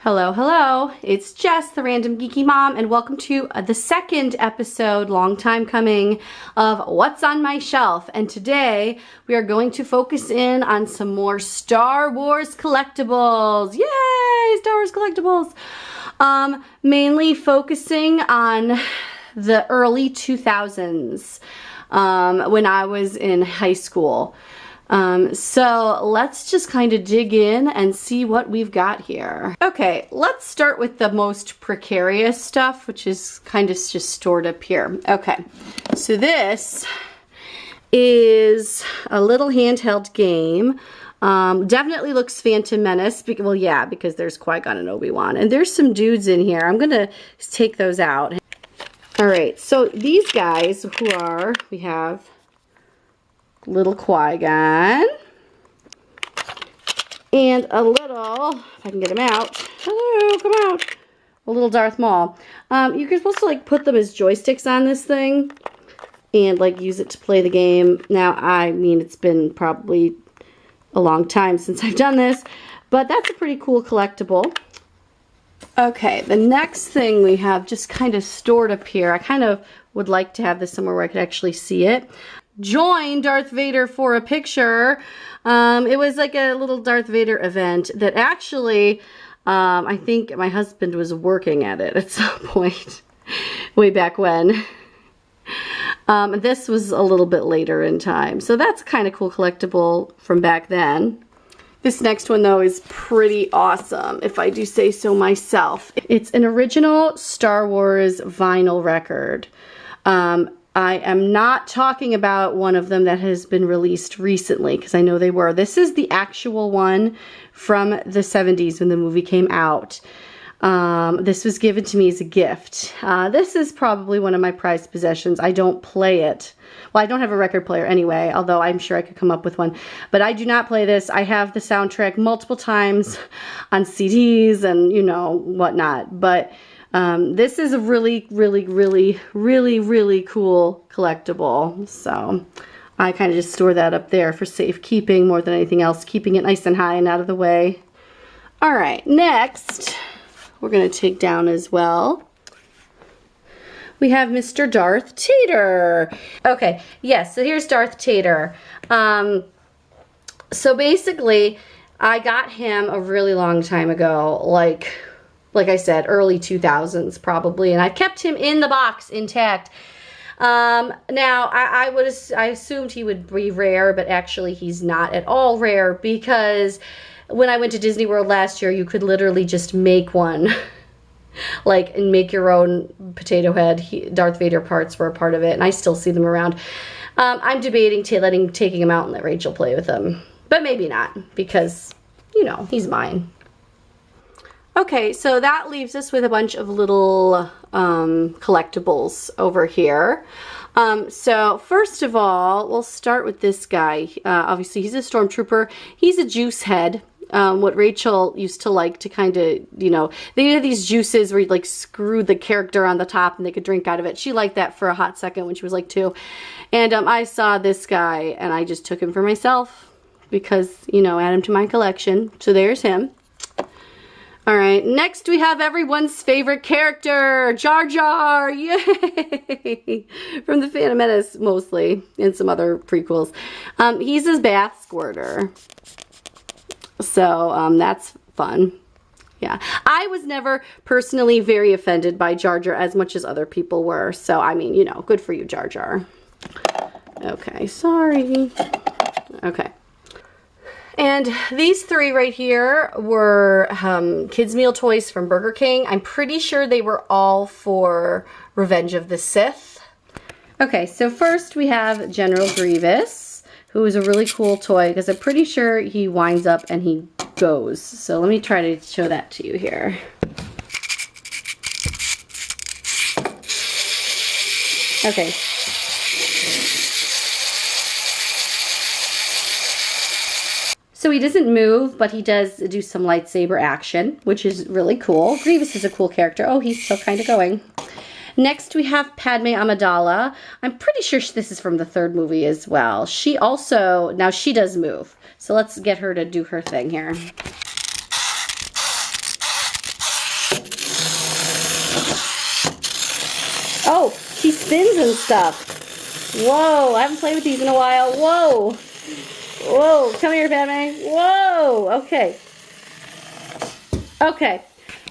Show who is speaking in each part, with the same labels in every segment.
Speaker 1: Hello, hello. It's Jess, the Random Geeky Mom, and welcome to the second episode, long time coming, of What's on My Shelf. And today we are going to focus in on some more Star Wars collectibles. Yay, Star Wars collectibles. Mainly focusing on the early 2000s, when I was in high school. So let's just kind of dig in and see what we've got here. Okay, let's start with the most precarious stuff, which is kind of just stored up here. Okay, so this is a little handheld game. Definitely looks Phantom Menace. Well, yeah, because there's Qui-Gon and Obi-Wan. And there's some dudes in here. I'm going to take those out. All right, so these guys who are, we have little Qui-Gon, and a little, if I can get him out, hello, come out, a little Darth Maul. You're supposed to like put them as joysticks on this thing and like use it to play the game. Now, I mean, it's been probably a long time since I've done this, but that's a pretty cool collectible. Okay, the next thing we have just kind of stored up here. I kind of would like to have this somewhere where I could actually see it. Join Darth Vader for a picture. It was like a little Darth Vader event that actually, I think my husband was working at it at some point way back when. This was a little bit later in time. So that's kind of cool collectible from back then. This next one, though, is pretty awesome, if I do say so myself. It's an original Star Wars vinyl record. I am not talking about one of them that has been released recently, because I know they were. This is the actual one from the 70s when the movie came out. This was given to me as a gift. This is probably one of my prized possessions. I don't play it. Well, I don't have a record player anyway, although I'm sure I could come up with one. But I do not play this. I have the soundtrack multiple times on CDs and, you know, whatnot. But this is a really cool collectible. So I kind of just store that up there for safekeeping more than anything else, keeping it nice and high and out of the way. All right, next we're going to take down as well. We have Mr. Darth Tater. Okay, yes, so here's Darth Tater. So basically, I got him a really long time ago, like I said, early 2000s probably, and I kept him in the box intact. Now, I assumed he would be rare, but actually he's not at all rare, because when I went to Disney World last year, you could literally just make one, like, and make your own potato head. Darth Vader parts were a part of it, and I still see them around. I'm debating taking him out and let Rachel play with him, but maybe not, because, you know, he's mine. Okay, so that leaves us with a bunch of little collectibles over here. So first of all, we'll start with this guy. Obviously, he's a stormtrooper. He's a juice head. What Rachel used to like to kind of, you know, they had these juices where you'd like screw the character on the top and they could drink out of it. She liked that for a hot second when she was like 2. And I saw this guy and I just took him for myself because, you know, add him to my collection. So there's him. All right, next we have everyone's favorite character, Jar Jar, yay! From the Phantom Menace, mostly, and some other prequels. He's his bath squirter. So, that's fun. Yeah, I was never personally very offended by Jar Jar as much as other people were. So, I mean, you know, good for you, Jar Jar. Okay, sorry. Okay. And these 3 right here were kids' meal toys from Burger King. I'm pretty sure they were all for Revenge of the Sith. Okay, so first we have General Grievous, who is a really cool toy because I'm pretty sure he winds up and he goes. So let me try to show that to you here. Okay. So he doesn't move, but he does do some lightsaber action, which is really cool. Grievous is a cool character. Oh, he's still kind of going. Next, we have Padme Amidala. I'm pretty sure this is from the 3rd movie as well. She also, now she does move. So let's get her to do her thing here. Oh, she spins and stuff. Whoa, I haven't played with these in a while. Whoa. Whoa, come here, Padme. Whoa, okay. Okay.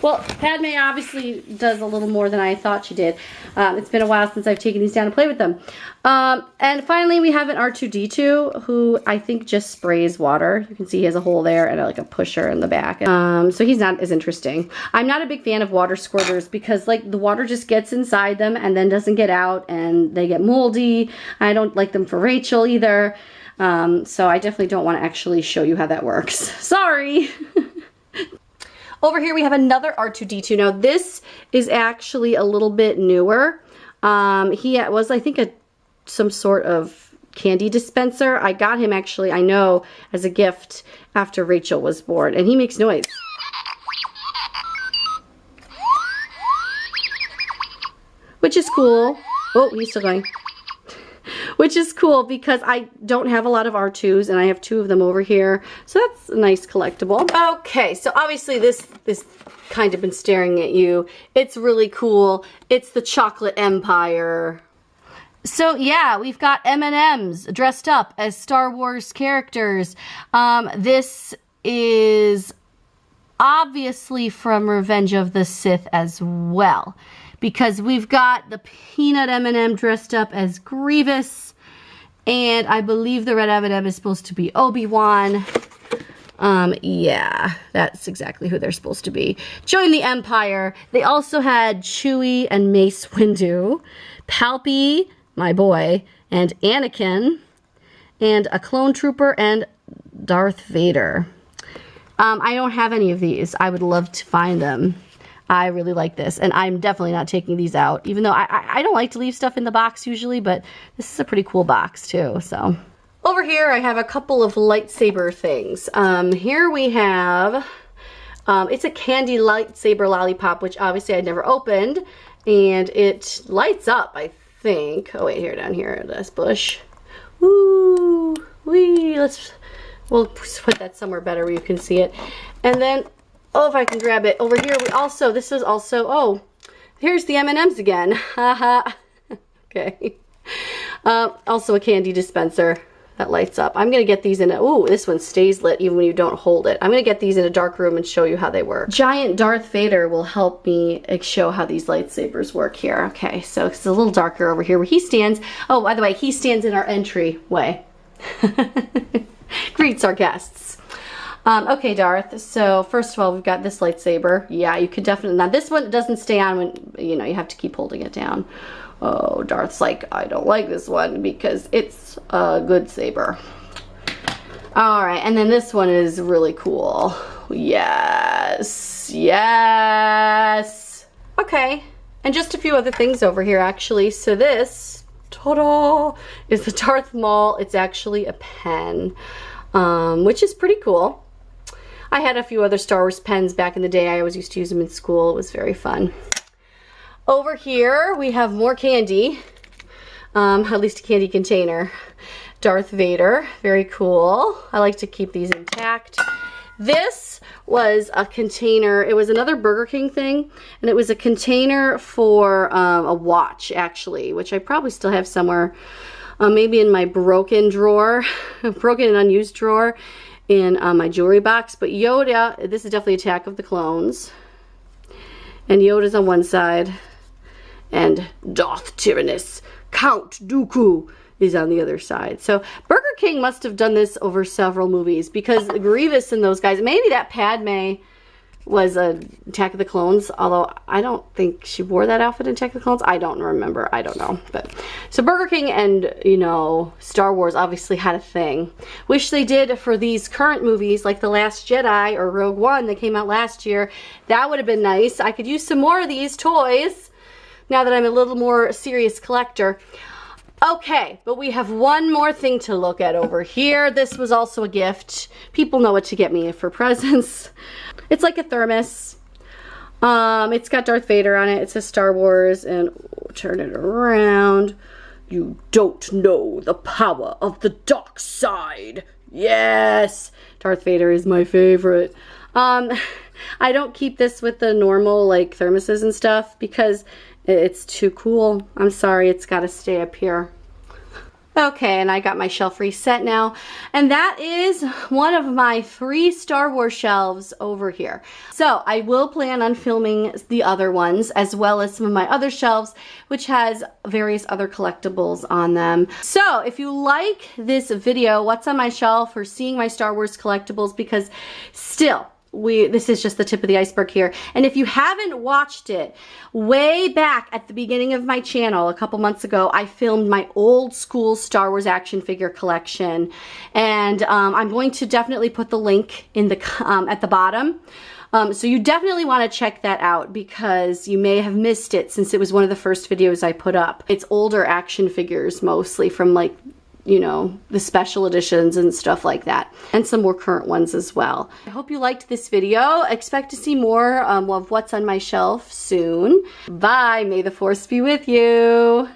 Speaker 1: Well, Padme obviously does a little more than I thought she did. It's been a while since I've taken these down to play with them. And finally, we have an R2-D2 who I think just sprays water. You can see he has a hole there and like a pusher in the back. So he's not as interesting. I'm not a big fan of water squirters because like the water just gets inside them and then doesn't get out and they get moldy. I don't like them for Rachel either. So I definitely don't want to actually show you how that works. Sorry. Over here we have another R2-D2. Now this is actually a little bit newer. He was, I think, some sort of candy dispenser. I got him actually, I know, as a gift after Rachel was born. And he makes noise. Which is cool. Oh, he's still going. Which is cool because I don't have a lot of R2s and I have 2 of them over here. So that's a nice collectible. Okay, so obviously this kind of been staring at you. It's really cool. It's the Chocolate Empire. So yeah, we've got M&Ms dressed up as Star Wars characters. This is obviously from Revenge of the Sith as well, because we've got the peanut M&M dressed up as Grievous, and I believe the red M&M is supposed to be Obi-Wan. Yeah, that's exactly who they're supposed to be. Join the Empire. They also had Chewie and Mace Windu, Palpy, my boy, and Anakin, and a clone trooper and Darth Vader. I don't have any of these. I would love to find them. I really like this, and I'm definitely not taking these out, even though I don't like to leave stuff in the box usually, but this is a pretty cool box too, so. Over here I have a couple of lightsaber things. Here we have, it's a candy lightsaber lollipop, which obviously I'd never opened, and it lights up, I think. Oh wait, here, down here, this bush. Woo, wee, we'll put that somewhere better where you can see it. And then, oh, if I can grab it. Over here, this is also, oh, here's the M&Ms again. Haha. Okay. Also a candy dispenser that lights up. I'm going to get these in a, ooh, this one stays lit even when you don't hold it. I'm going to get these in a dark room and show you how they work. Giant Darth Vader will help me show how these lightsabers work here. Okay, so it's a little darker over here where he stands. Oh, by the way, he stands in our entryway. Greets our guests. Okay, Darth, so first of all, we've got this lightsaber. Yeah, you could definitely, now this one doesn't stay on when, you know, you have to keep holding it down. Oh, Darth's like, I don't like this one because it's a good saber. All right, and then this one is really cool. Yes, yes. Okay, and just a few other things over here, actually. So this, ta-da, is the Darth Maul. It's actually a pen, which is pretty cool. I had a few other Star Wars pens back in the day. I always used to use them in school. It was very fun. Over here, we have more candy, at least a candy container. Darth Vader, very cool. I like to keep these intact. This was a container. It was another Burger King thing, and it was a container for a watch, actually, which I probably still have somewhere, maybe in my broken drawer, broken and unused drawer in my jewelry box. But Yoda, this is definitely Attack of the Clones, and Yoda's on one side, and Darth Tyrannus, Count Dooku, is on the other side. So Burger King must have done this over several movies, because Grievous and those guys, maybe that Padme was a Attack of the Clones, although I don't think she wore that outfit in Attack of the Clones. I don't remember. I don't know. But so Burger King and, you know, Star Wars obviously had a thing. Wish they did for these current movies like The Last Jedi or Rogue One that came out last year. That would have been nice. I could use some more of these toys now that I'm a little more serious collector. Okay, but we have one more thing to look at over here. This was also a gift. People know what to get me for presents. It's like a thermos. It's got Darth Vader on it. It says Star Wars, and turn it around. You don't know the power of the dark side. Yes, Darth Vader is my favorite. I don't keep this with the normal like thermoses and stuff because It's too cool. I'm sorry, it's got to stay up here. Okay, and I got my shelf reset now, and that is one of my 3 Star Wars shelves over here. So I will plan on filming the other ones as well as some of my other shelves, which has various other collectibles on them. So if you like this video, what's on my shelf, or seeing my Star Wars collectibles, because still, this is just the tip of the iceberg here. And if you haven't watched it, way back at the beginning of my channel, a couple months ago, I filmed my old school Star Wars action figure collection. And I'm going to definitely put the link in the at the bottom. So you definitely want to check that out, because you may have missed it since it was one of the first videos I put up. It's older action figures, mostly from, like, you know, the special editions and stuff like that, and some more current ones as well. I hope you liked this video. Expect to see more of what's on my shelf soon. Bye. May the Force be with you.